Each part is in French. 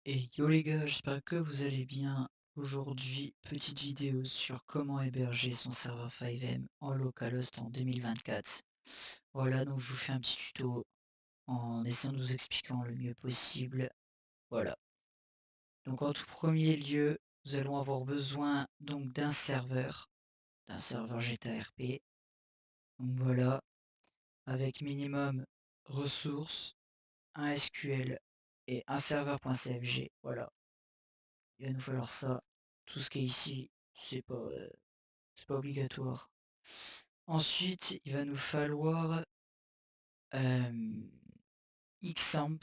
Et yo les gars, j'espère que vous allez bien. Aujourd'hui, petite vidéo sur comment héberger son serveur 5M en localhost en 2024. Voilà, donc je vous fais un petit tuto en essayant de vous expliquer le mieux possible. Voilà. Donc en tout premier lieu, nous allons avoir besoin donc d'un serveur GTRP. Donc voilà, avec minimum ressources, un SQL et un serveur.cfg. Voilà. Il va nous falloir ça. Tout ce qui est ici, c'est pas obligatoire. Ensuite, il va nous falloir Xamp.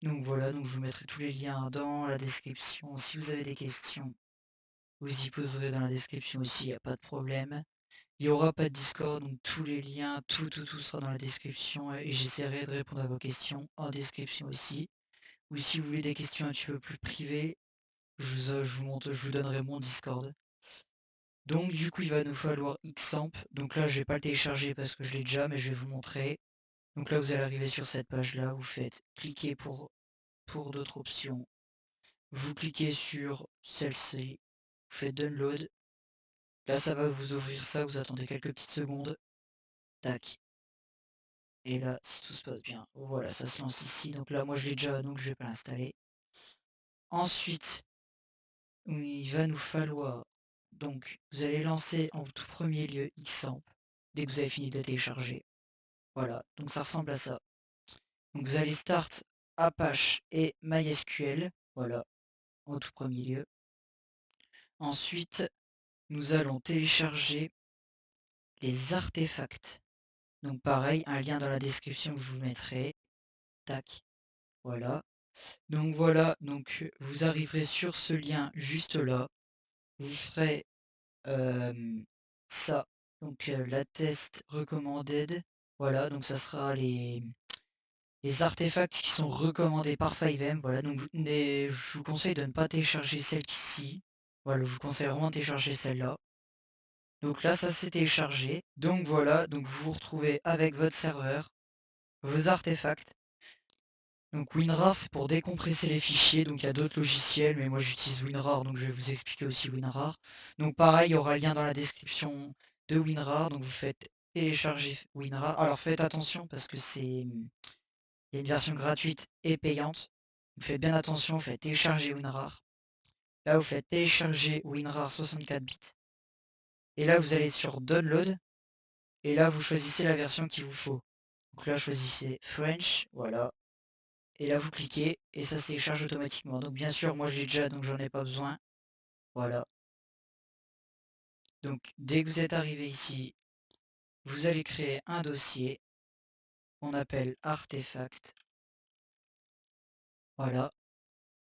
Donc voilà, donc je vous mettrai tous les liens dans la description. Si vous avez des questions, vous y poserez dans la description aussi, il n'y a pas de problème. Il n'y aura pas de Discord, donc tous les liens, tout sera dans la description et j'essaierai de répondre à vos questions en description aussi. Ou si vous voulez des questions un petit peu plus privées, je vous donnerai mon Discord. Donc du coup il va nous falloir Xamp. Donc là je vais pas le télécharger parce que je l'ai déjà, mais je vais vous montrer. Donc là vous allez arriver sur cette page là, vous faites cliquer pour d'autres options. Vous cliquez sur celle-ci, vous faites download. Là ça va vous ouvrir ça, vous attendez quelques petites secondes. Tac. Et là si tout se passe bien, voilà ça se lance ici. Donc là moi je l'ai déjà donc je vais pas l'installer. Ensuite il va nous falloir, donc vous allez lancer en tout premier lieu Xamp dès que vous avez fini de le télécharger. Voilà, donc ça ressemble à ça. Donc vous allez start Apache et MySQL, voilà, en tout premier lieu. Ensuite, nous allons télécharger les artefacts. Donc pareil, un lien dans la description que je vous mettrai. Tac, voilà. Donc voilà, donc vous arriverez sur ce lien juste là. Vous ferez ça, donc la test recommanded. Voilà, donc ça sera les artefacts qui sont recommandés par 5M. Voilà, donc je vous conseille de ne pas télécharger celle-ci. Voilà, je vous conseille vraiment de télécharger celle-là. Donc là, ça s'est téléchargé. Donc voilà, donc vous vous retrouvez avec votre serveur, vos artefacts. Donc WinRAR, c'est pour décompresser les fichiers. Donc il y a d'autres logiciels, mais moi j'utilise WinRAR, donc je vais vous expliquer aussi WinRAR. Donc pareil, il y aura le lien dans la description de WinRAR. Donc vous faites télécharger WinRAR. Alors faites attention parce que il y a une version gratuite et payante. Vous faites bien attention, vous faites télécharger WinRAR. Là, vous faites télécharger WinRAR 64 bits. Et là, vous allez sur Download. Et là, vous choisissez la version qu'il vous faut. Donc là, choisissez French. Voilà. Et là, vous cliquez et ça se télécharge automatiquement. Donc bien sûr, moi je l'ai déjà, donc j'en ai pas besoin. Voilà. Donc dès que vous êtes arrivé ici, vous allez créer un dossier qu'on appelle Artefact. Voilà.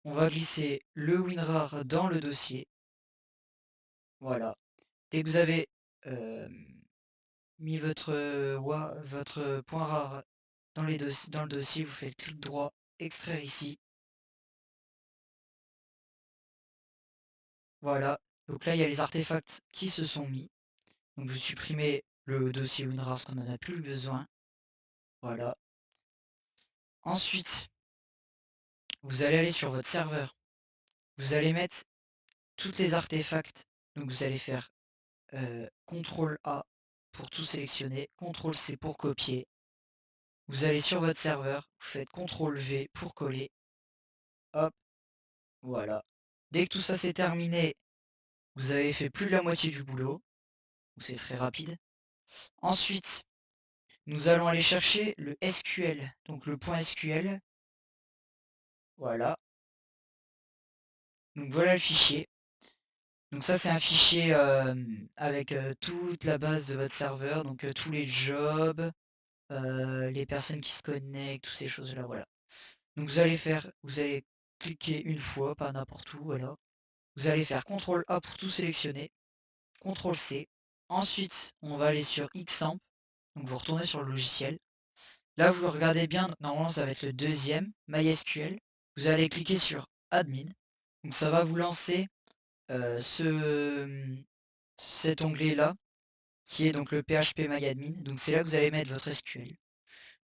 On va glisser le WinRAR dans le dossier. Voilà. Dès que vous avez mis votre point rare dans le dossier, vous faites clic droit, extraire ici. Voilà. Donc là, il y a les artefacts qui se sont mis. Donc vous supprimez le dossier WinRAR parce qu'on n'en a plus besoin. Voilà. Ensuite, vous allez aller sur votre serveur. Vous allez mettre toutes les artefacts. Donc vous allez faire CTRL A pour tout sélectionner, CTRL C pour copier. Vous allez sur votre serveur, vous faites CTRL V pour coller. Hop, voilà. Dès que tout ça c'est terminé, vous avez fait plus de la moitié du boulot. C'est très rapide. Ensuite, nous allons aller chercher le SQL. Donc le point SQL. Voilà. Donc voilà le fichier. Donc ça c'est un fichier avec toute la base de votre serveur. Donc tous les jobs, les personnes qui se connectent, toutes ces choses-là. Voilà. Donc vous allez cliquer une fois, pas n'importe où, voilà. Vous allez faire CTRL A pour tout sélectionner, CTRL C. Ensuite, on va aller sur Xamp. Donc vous retournez sur le logiciel. Là, vous regardez bien, normalement ça va être le deuxième, MySQL. Vous allez cliquer sur Admin. Donc ça va vous lancer cet onglet-là, qui est donc le PHP MyAdmin. Donc c'est là que vous allez mettre votre SQL.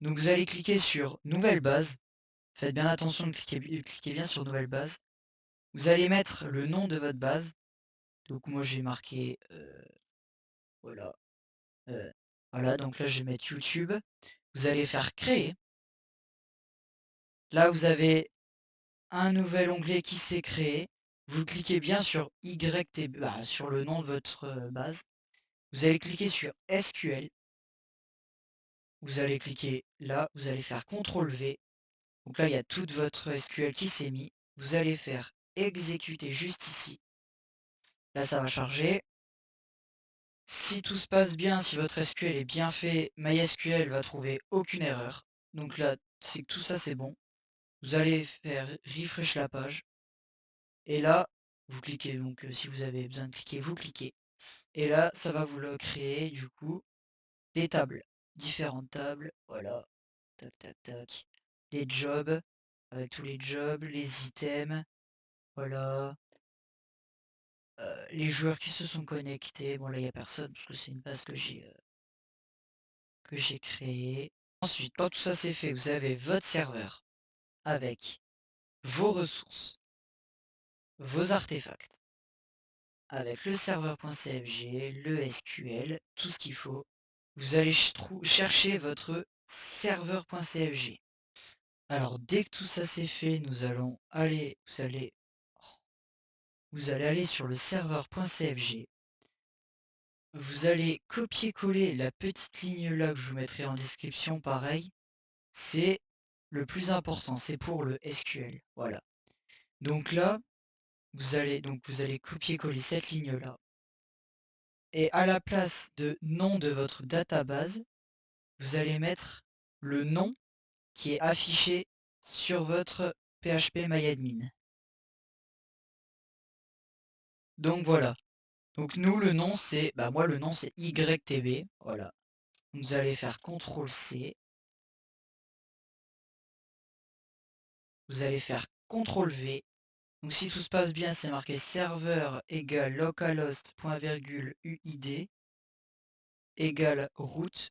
Donc vous allez cliquer sur Nouvelle base. Faites bien attention de cliquer bien sur nouvelle base. Vous allez mettre le nom de votre base. Donc moi j'ai marqué voilà. Voilà, donc là je vais mettre YouTube. Vous allez faire créer. Là vous avez un nouvel onglet qui s'est créé. Vous cliquez bien sur YTB, sur le nom de votre base. Vous allez cliquer sur SQL. Vous allez cliquer là, vous allez faire CTRL V. Donc là, il y a toute votre SQL qui s'est mis. Vous allez faire exécuter juste ici. Là, ça va charger. Si tout se passe bien, si votre SQL est bien fait, MySQL va trouver aucune erreur. Donc là, c'est que tout ça, c'est bon. Vous allez faire refresh la page. Et là, vous cliquez. Donc, si vous avez besoin de cliquer, vous cliquez. Et là, ça va vous le créer, du coup, des tables. Différentes tables. Voilà. Tac, tac, tac. Les jobs. Avec tous les jobs, les items. Voilà. Les joueurs qui se sont connectés. Bon, là, il n'y a personne parce que c'est une base que j'ai créée. Ensuite, quand tout ça c'est fait, vous avez votre serveur avec vos ressources, vos artefacts, avec le serveur.cfg, le SQL, tout ce qu'il faut. Vous allez chercher votre serveur.cfg. Alors, dès que tout ça c'est fait, nous allons aller, vous allez aller sur le serveur.cfg. Vous allez copier-coller la petite ligne là que je vous mettrai en description, pareil. C'est le plus important, c'est pour le SQL. Voilà. Donc là, vous allez copier-coller cette ligne là. Et à la place de nom de votre database, vous allez mettre le nom qui est affiché sur votre PHP-MyAdmin. Donc voilà. Donc nous, le nom c'est, moi le nom c'est YTB. Voilà. Vous allez faire CTRL-C. Vous allez faire CTRL-V. Donc si tout se passe bien, c'est marqué serveur égale localhost.uid égale root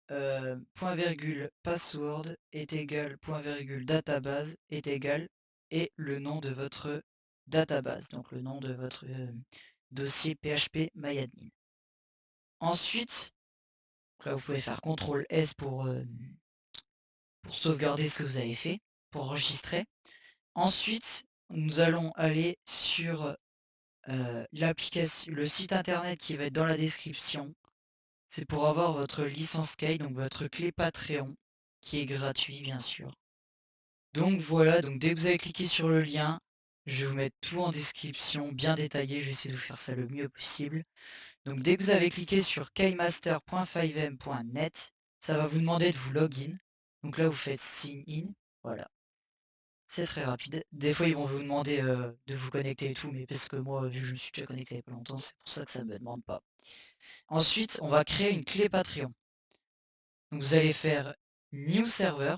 point virgule password est égal point virgule database est égal et le nom de votre database, donc le nom de votre dossier PHP MyAdmin. Ensuite, là vous pouvez faire CTRL S pour sauvegarder ce que vous avez fait, pour enregistrer. Ensuite, nous allons aller sur l'application, le site internet qui va être dans la description. C'est pour avoir votre licence Kay, donc votre clé Patreon, qui est gratuit bien sûr. Donc voilà, donc dès que vous avez cliqué sur le lien, je vais vous mettre tout en description, bien détaillé, je vais essayer de vous faire ça le mieux possible. Donc dès que vous avez cliqué sur kaymaster.5m.net, ça va vous demander de vous login. Donc là vous faites sign in, voilà. C'est très rapide. Des fois ils vont vous demander de vous connecter et tout, mais parce que moi, vu que je me suis déjà connecté il y a pas longtemps, c'est pour ça que ça ne me demande pas. Ensuite, on va créer une clé Patreon. Donc vous allez faire New Server.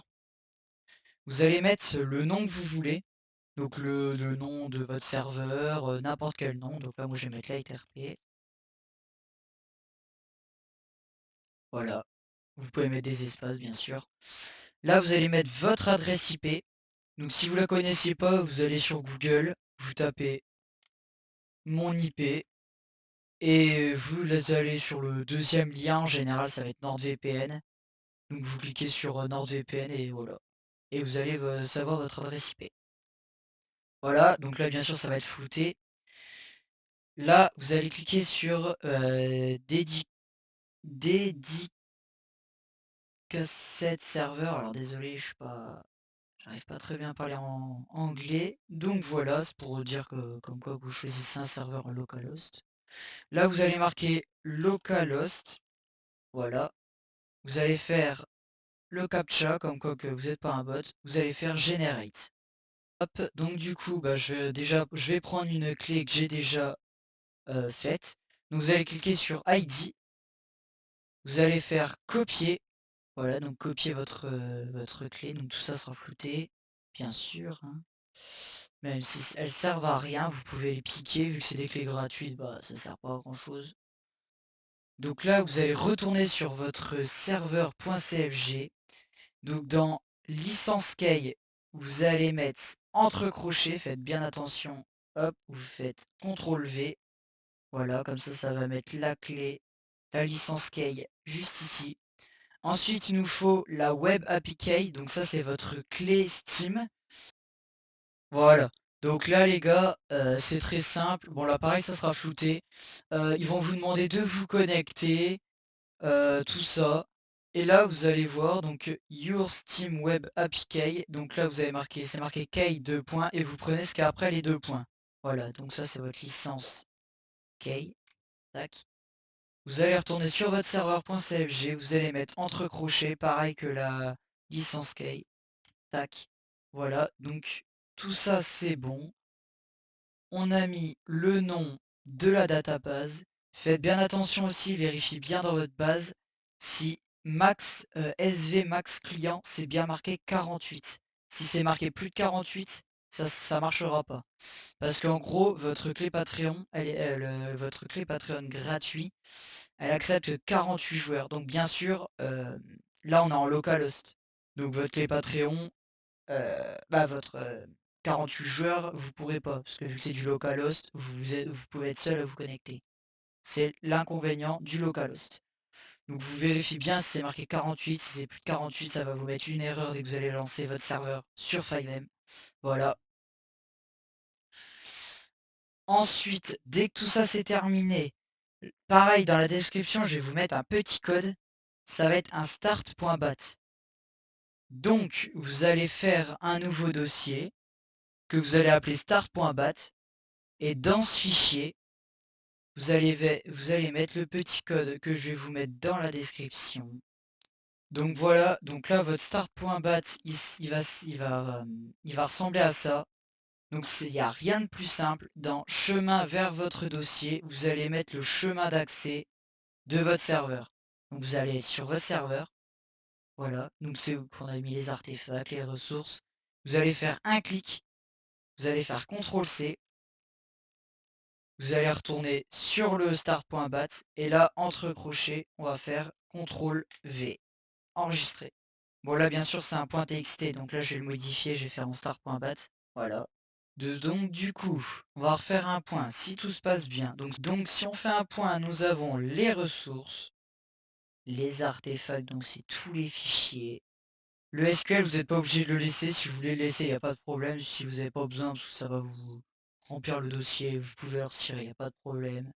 Vous allez mettre le nom que vous voulez. Donc le nom de votre serveur, n'importe quel nom. Donc là, moi, je vais mettre LightRP. Voilà. Vous pouvez mettre des espaces, bien sûr. Là, vous allez mettre votre adresse IP. Donc si vous la connaissiez pas, vous allez sur Google, vous tapez mon IP. Et vous allez sur le deuxième lien. En général, ça va être NordVPN. Donc vous cliquez sur NordVPN et voilà. Et vous allez savoir votre adresse IP. Voilà, donc là bien sûr ça va être flouté. Là, vous allez cliquer sur dédicassette serveur. Alors désolé, j'arrive pas très bien à parler en anglais. Donc voilà, c'est pour dire que comme quoi vous choisissez un serveur en localhost. Là, vous allez marquer localhost. Voilà. Vous allez faire le captcha, comme quoi que vous n'êtes pas un bot. Vous allez faire generate. Hop, donc du coup, je vais prendre une clé que j'ai déjà faite. Donc vous allez cliquer sur ID. Vous allez faire copier. Voilà, donc copier votre clé. Donc tout ça sera flouté, bien sûr. Hein. Même si elles servent à rien, vous pouvez les piquer. Vu que c'est des clés gratuites, ça sert pas à grand chose. Donc là, vous allez retourner sur votre serveur.cfg. Donc dans licence key, vous allez mettre entre crochets, faites bien attention. Hop, vous faites CTRL V. Voilà, comme ça va mettre la clé, la licence key juste ici. Ensuite, il nous faut la Web API Key, donc ça c'est votre clé Steam. Voilà. Donc là les gars, c'est très simple. Bon là pareil, ça sera flouté. Ils vont vous demander de vous connecter, tout ça. Et là vous allez voir donc Your Steam Web API Key. Donc là vous avez marqué, c'est marqué key 2 points et vous prenez ce qu'il y a après les 2 points. Voilà, donc ça c'est votre licence key. Tac. Vous allez retourner sur votre serveur.cfg, vous allez mettre entre crochets, pareil que la licence key. Tac. Voilà, donc tout ça c'est bon. On a mis le nom de la database. Faites bien attention aussi, vérifiez bien dans votre base si max SV max client c'est bien marqué 48. Si c'est marqué plus de 48, ça marchera pas. Parce qu'en gros, votre clé Patreon, votre clé Patreon gratuit, elle accepte 48 joueurs. Donc bien sûr, là on est en localhost. Donc votre clé Patreon, votre 48 joueurs, vous pourrez pas, parce que vu que c'est du localhost, vous pouvez être seul à vous connecter. C'est l'inconvénient du localhost. Donc vous vérifiez bien si c'est marqué 48, si c'est plus de 48, ça va vous mettre une erreur dès que vous allez lancer votre serveur sur FiveM. Voilà. Ensuite, dès que tout ça c'est terminé, pareil dans la description, je vais vous mettre un petit code. Ça va être un start.bat. Donc, vous allez faire un nouveau dossier que vous allez appeler start.bat. Et dans ce fichier, vous allez mettre le petit code que je vais vous mettre dans la description. Donc voilà, donc là votre start.bat il va ressembler à ça. Donc il n'y a rien de plus simple. Dans chemin vers votre dossier, vous allez mettre le chemin d'accès de votre serveur. Donc vous allez être sur votre serveur. Voilà, donc c'est où qu'on a mis les artefacts, les ressources. Vous allez faire un clic, vous allez faire CTRL-C. Vous allez retourner sur le start.bat et là, entre crochets, on va faire CTRL-V. Enregistrer. Bon là, bien sûr, c'est un .txt, donc là, je vais le modifier, je vais faire en start.bat. Voilà. Donc du coup, on va refaire un point si tout se passe bien. Donc si on fait un point, nous avons les ressources, les artefacts, donc c'est tous les fichiers. Le SQL, vous n'êtes pas obligé de le laisser. Si vous voulez le laisser, il n'y a pas de problème. Si vous n'avez pas besoin, parce que ça va vous remplir le dossier, vous pouvez le retirer, il n'y a pas de problème.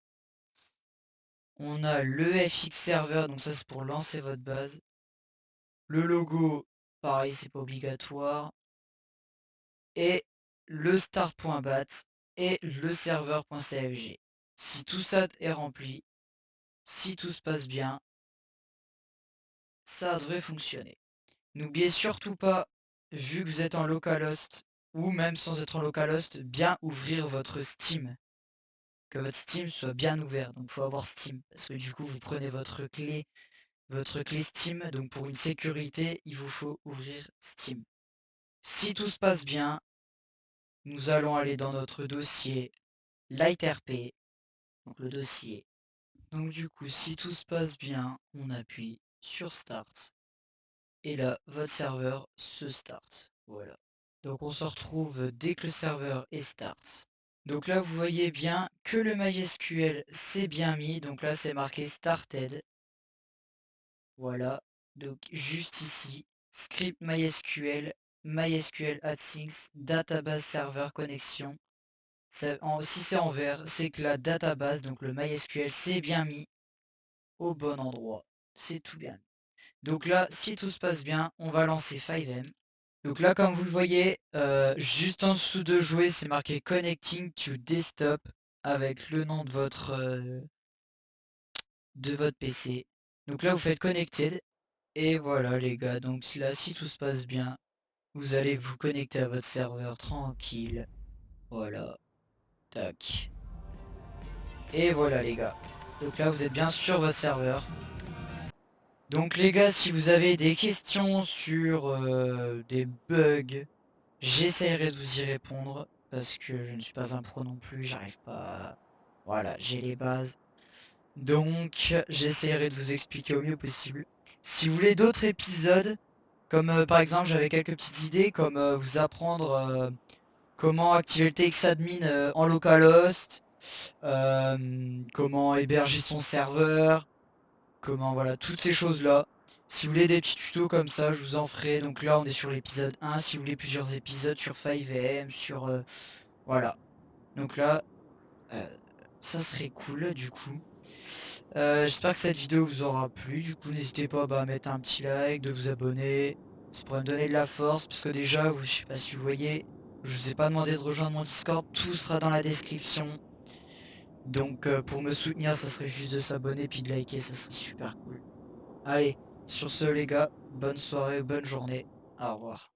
On a le FX serveur, donc ça c'est pour lancer votre base. Le logo, pareil, c'est pas obligatoire. Et le start.bat et le serveur.cfg. Si tout ça est rempli, si tout se passe bien, ça devrait fonctionner. N'oubliez surtout pas, vu que vous êtes en localhost, ou même sans être en localhost, bien ouvrir votre Steam. Que votre Steam soit bien ouvert. Donc il faut avoir Steam. Parce que du coup, vous prenez votre clé Steam. Donc pour une sécurité, il vous faut ouvrir Steam. Si tout se passe bien, nous allons aller dans notre dossier LightRP. Donc le dossier. Donc du coup, si tout se passe bien, on appuie sur Start. Et là, votre serveur se start. Voilà. Donc on se retrouve dès que le serveur est start. Donc là, vous voyez bien que le MySQL c'est bien mis. Donc là, c'est marqué started. Voilà. Donc juste ici, script MySQL, MySQL AdSync, database serveur connexion. Si c'est en vert, c'est que la database, donc le MySQL, c'est bien mis au bon endroit. C'est tout bien. Donc là, si tout se passe bien, on va lancer FiveM. Donc là, comme vous le voyez, juste en dessous de jouer, c'est marqué Connecting to Desktop avec le nom de votre PC. Donc là, vous faites Connected. Et voilà les gars, donc là, si tout se passe bien, vous allez vous connecter à votre serveur tranquille. Voilà. Tac. Et voilà les gars. Donc là, vous êtes bien sur votre serveur. Donc les gars, si vous avez des questions sur des bugs, j'essaierai de vous y répondre parce que je ne suis pas un pro non plus, j'arrive pas. Voilà, j'ai les bases. Donc j'essaierai de vous expliquer au mieux possible. Si vous voulez d'autres épisodes, Comme par exemple, j'avais quelques petites idées, comme vous apprendre comment activer le TX-admin en localhost, comment héberger son serveur, comment voilà, toutes ces choses-là. Si vous voulez des petits tutos comme ça, je vous en ferai. Donc là, on est sur l'épisode 1. Si vous voulez plusieurs épisodes sur 5M, sur... voilà. Donc là, ça serait cool du coup. J'espère que cette vidéo vous aura plu. Du coup, n'hésitez pas à mettre un petit like, de vous abonner. Ça pourrait me donner de la force. Parce que déjà, je sais pas si vous voyez, je vous ai pas demandé de rejoindre mon Discord. Tout sera dans la description. Donc pour me soutenir, ça serait juste de s'abonner puis de liker. Ça serait super cool. Allez, sur ce les gars, bonne soirée, bonne journée. Au revoir.